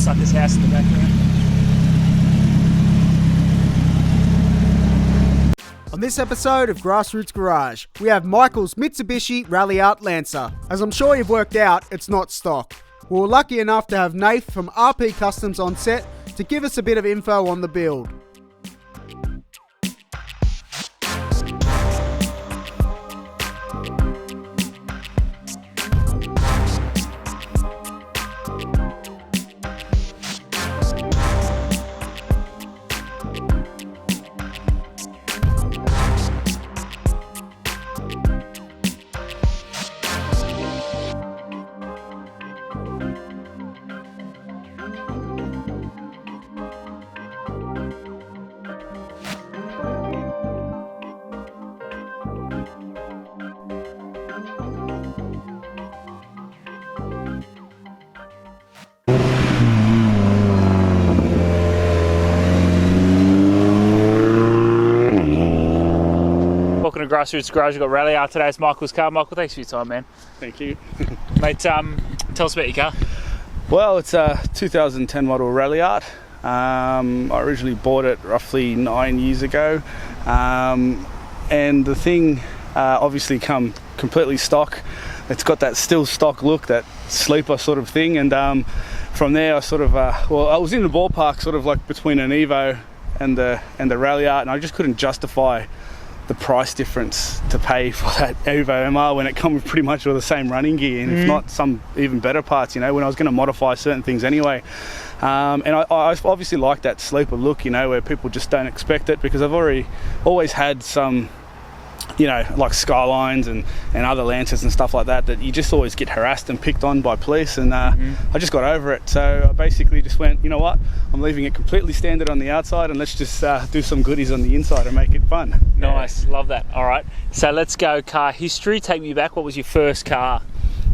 sucker's house in the background. On this episode of Grassroots Garage, we have Michael's Mitsubishi Ralliart Lancer. As I'm sure you've worked out, it's not stock. We were lucky enough to have Nath from RP Customs on set to give us a bit of info on the build. Welcome to Grassroots Garage. We've got Rallyart today. It's Michael's car. Michael, thanks for your time, man. Thank you. Mate, tell us about your car. Well, it's a 2010 model Ralliart. I originally bought it roughly 9 years ago. And the thing obviously come completely stock. It's got that still stock look, that sleeper sort of thing. And from there I sort of, I was in the ballpark sort of like between an Evo and the Ralliart, and I just couldn't justify the price difference to pay for that Evo MR when it comes with pretty much all the same running gear, and if not some even better parts, you know, when I was going to modify certain things anyway. And I obviously like that sleeper look, you know, where people just don't expect it, because I've always had some, you know, like Skylines and other Lancers and stuff like that you just always get harassed and picked on by police, and I just got over it. So I basically just went, you know what, I'm leaving it completely standard on the outside, and let's just do some goodies on the inside and make it fun. Nice, love that. All right, so let's go car history. Take me back. What was your first car?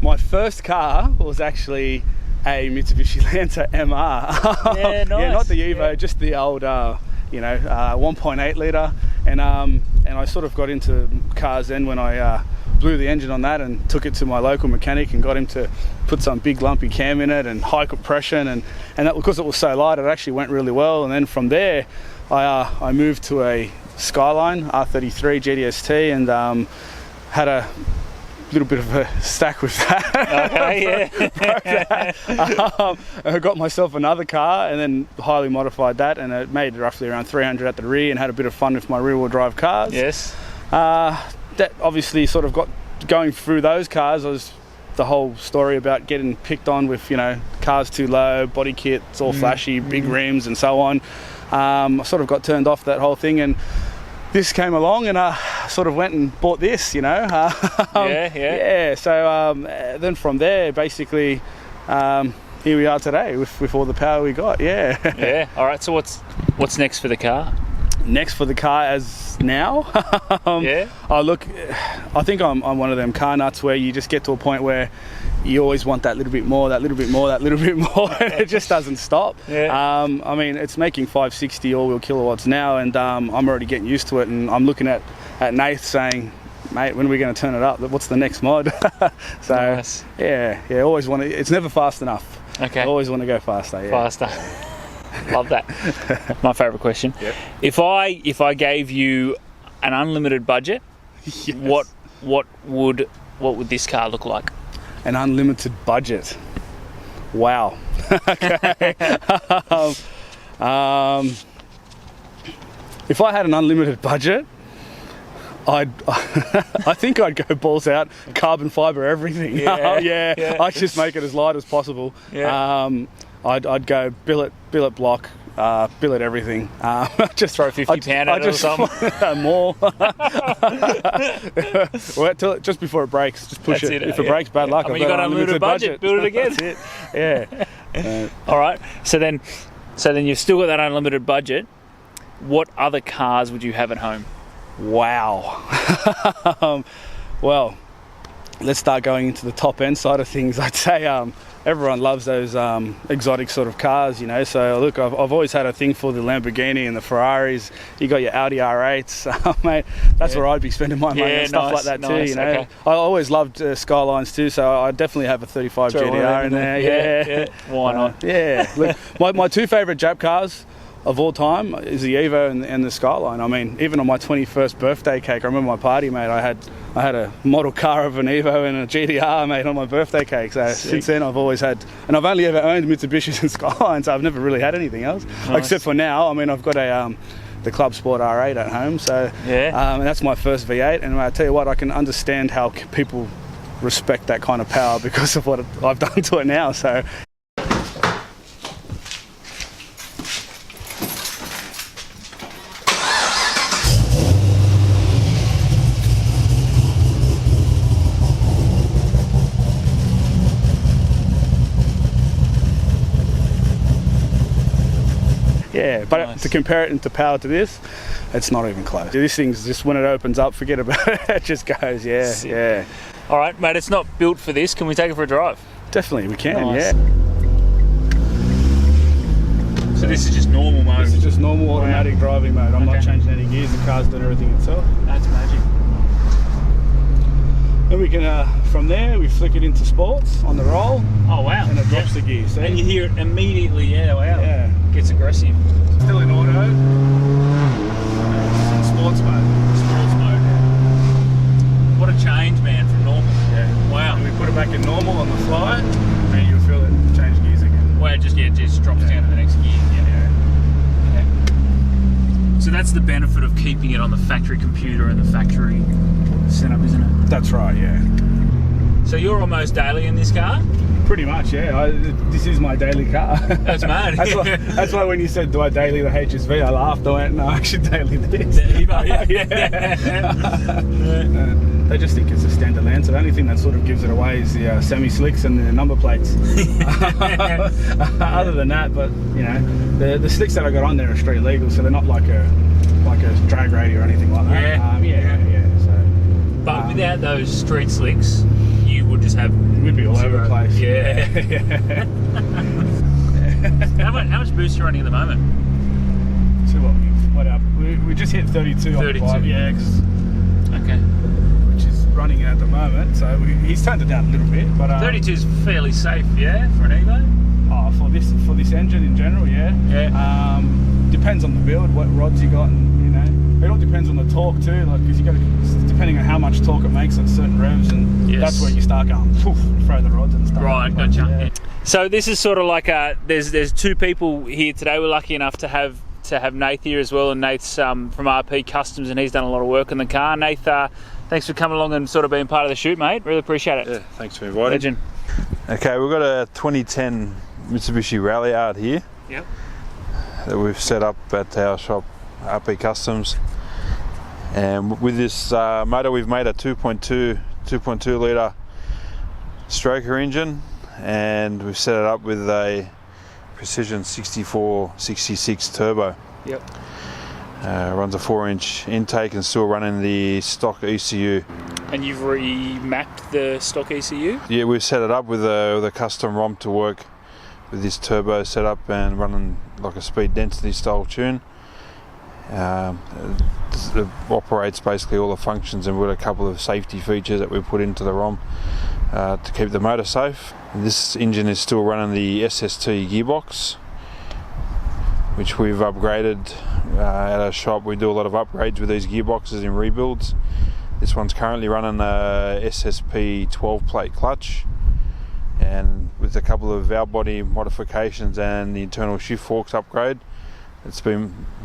My first car was actually a Mitsubishi Lancer MR. Yeah, nice. Yeah, not the Evo, just the old 1.8 litre, and I sort of got into cars then when I blew the engine on that and took it to my local mechanic and got him to put some big lumpy cam in it and high compression, and that, because it was so light, it actually went really well. And then from there I moved to a Skyline R33 GDST and had a little bit of a stack with that. Okay, yeah. I got myself another car and then highly modified that, and it made roughly around 300 at the rear, and had a bit of fun with my rear wheel drive cars. Yes. That obviously sort of got going through those cars, was the whole story about getting picked on with, you know, cars too low, body kits all flashy, big rims and so on. I sort of got turned off that whole thing, and this came along, and I sort of went and bought this, you know. Yeah. So then from there, basically, here we are today with all the power we got. Yeah. Yeah. All right. So what's next for the car? Next for the car as now? Yeah. I think I'm one of them car nuts where you just get to a point where you always want that little bit more, that little bit more, that little bit more. It just doesn't stop. Yeah. I mean, it's making 560 all-wheel kilowatts now, and I'm already getting used to it, and I'm looking at Nath saying, mate, when are we going to turn it up? What's the next mod? So, nice. Yeah, always want to, it's never fast enough. Okay. I always want to go faster. Yeah. Faster. Love that. My favourite question. Yep. If I gave you an unlimited budget, Yes. what would this car look like? An unlimited budget. Wow. Okay. If I had an unlimited budget, I think I'd go balls out, carbon fibre everything. Yeah. I'd just make it as light as possible. Yeah. I'd go billet block, billet everything. Just throw 50 pound at it or something. More. Wait till just before it breaks. Just push it. If it breaks, bad luck. I mean, you got an unlimited budget. Build it again. That's it. Yeah. All right. So then you've still got that unlimited budget. What other cars would you have at home? Wow. Well, let's start going into the top end side of things. I'd say everyone loves those exotic sort of cars, you know. So look, I've always had a thing for the Lamborghini and the Ferraris. You got your Audi R8s, mate. That's where I'd be spending my money and stuff like that too. You know, okay. I always loved Skylines too, so I definitely have a 35 GTR in there. Yeah. Why not? Yeah. Look, my two favourite Jap cars of all time is the Evo and the Skyline. I mean, even on my 21st birthday cake, I remember my party, mate, I had a model car of an Evo and a GTR, mate, on my birthday cake. So since then I've always had, and I've only ever owned Mitsubishis and Skylines, so I've never really had anything else. Nice. Except for now. I mean, I've got the Club Sport R8 at home, so and that's my first V8, and I tell you what, I can understand how people respect that kind of power because of what I've done to it now. So yeah, but nice. To compare it into power to this, it's not even close. This thing's just, when it opens up, forget about it. It just goes, yeah. All right, mate, it's not built for this. Can we take it for a drive? Definitely, we can, nice. Yeah. So this is just normal mode? This is just normal automatic driving mode. I'm not changing any gears, the car's doing everything itself. That's magic. Then we can, from there, we flick it into sports on the roll. Oh, wow. And it drops the gear, see? And you hear it immediately, wow. Yeah. Gets aggressive. Still in auto. It's in sports mode. Sports mode. What a change, man, from normal. Yeah. Wow. And we put it back in normal on the fly, and you'll feel it change gears again. Well, it just drops down to the next gear. Yeah. So that's the benefit of keeping it on the factory computer and the factory setup, isn't it? That's right, yeah. So you're almost daily in this car? Pretty much, yeah. This is my daily car. That's mad. That's why when you said, do I daily the HSV, I laughed. I went, no, I actually daily this. They just think it's a standard Lancer. The only thing that sort of gives it away is the semi-slicks and the number plates. Other than that, but you know, the slicks that I got on there are street legal, so they're not like a drag radio or anything like that. So, but without those street slicks, you would just have... We'd be all over the place. Yeah. How much boost are you running at the moment? So we just hit 32 on the bike. Yeah, okay. Which is running at the moment, so he's turned it down a little bit. But 32 is fairly safe, yeah, for an Evo? Oh, for this engine in general, yeah. Yeah. Depends on the build, what rods you got, and you know, it all depends on the torque too. Like, because you got to, depending on how much torque it makes at certain revs, and that's where you start going, poof, throw the rods and stuff. Right, gotcha. Yeah. So this is sort of like there's two people here today. We're lucky enough to have Nath here as well, and Nath's from RP Customs, and he's done a lot of work on the car. Nath, thanks for coming along and sort of being part of the shoot, mate. Really appreciate it. Yeah, thanks for inviting. Legend. Okay, we've got a 2010 Mitsubishi Ralliart here. Yep. That we've set up at our shop, RP Customs. And with this motor, we've made a 2.2 litre stroker engine, and we've set it up with a Precision 6466 turbo. Yep. Runs a 4-inch intake and still running the stock ECU. And you've remapped the stock ECU? Yeah, we've set it up with a custom ROM to work with this turbo setup and running like a speed density style tune. It operates basically all the functions, and with a couple of safety features that we put into the ROM to keep the motor safe. And this engine is still running the SST gearbox, which we've upgraded at our shop. We do a lot of upgrades with these gearboxes in rebuilds. This one's currently running a SSP 12 plate clutch, and with a couple of valve body modifications and the internal shift forks upgrade, it's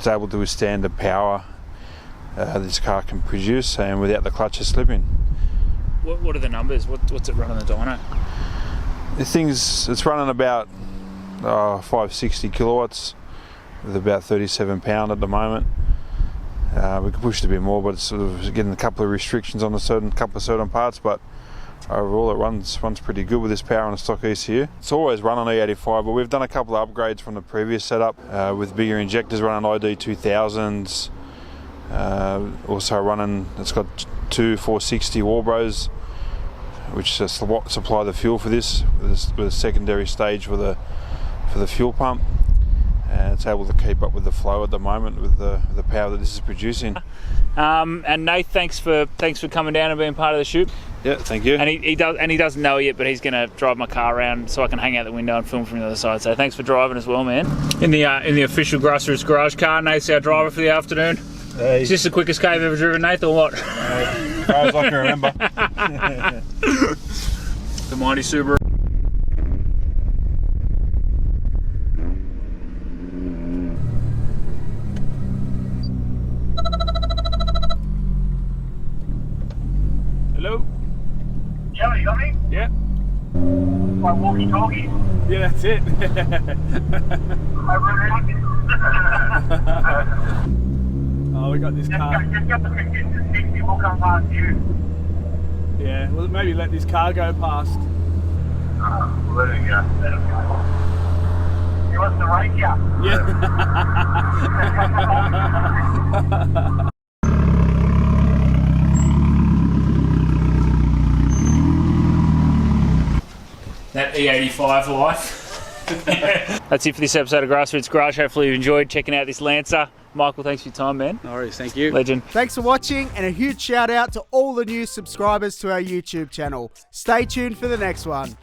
able to withstand the power this car can produce, and without the clutches slipping. What are the numbers? What's it running the dyno? It's running about 560 kilowatts with about 37 pound at the moment. We could push it a bit more, but it's sort of getting a couple of restrictions on couple of certain parts, but overall it runs pretty good with this power on a stock ECU. It's always run on E85, but we've done a couple of upgrades from the previous setup with bigger injectors running ID 2000s. Also running, it's got two 460 Warbros which supply the fuel for this with a secondary stage for the fuel pump. And it's able to keep up with the flow at the moment with the power that this is producing. And Nate, thanks for coming down and being part of the shoot. Yeah, thank you. And he doesn't know it yet, but he's going to drive my car around so I can hang out the window and film from the other side. So thanks for driving as well, man. In the official Grassroots Garage car, Nate's our driver for the afternoon. Hey. Is this the quickest cave ever driven, Nate, or what? As far as I can remember. The mighty Subaru. Hello? Yeah, you got me? Yeah. My walkie-talkie. Yeah, that's it. Oh, we got this car. Just got the 60, we'll come past you. Yeah, well, maybe let this car go past. Let it go. Let it go. He wants to rake you. Yeah. That E85 life. That's it for this episode of Grassroots Garage. Hopefully you've enjoyed checking out this Lancer. Michael, thanks for your time, man. No worries, thank you. Legend. Thanks for watching, and a huge shout out to all the new subscribers to our YouTube channel. Stay tuned for the next one.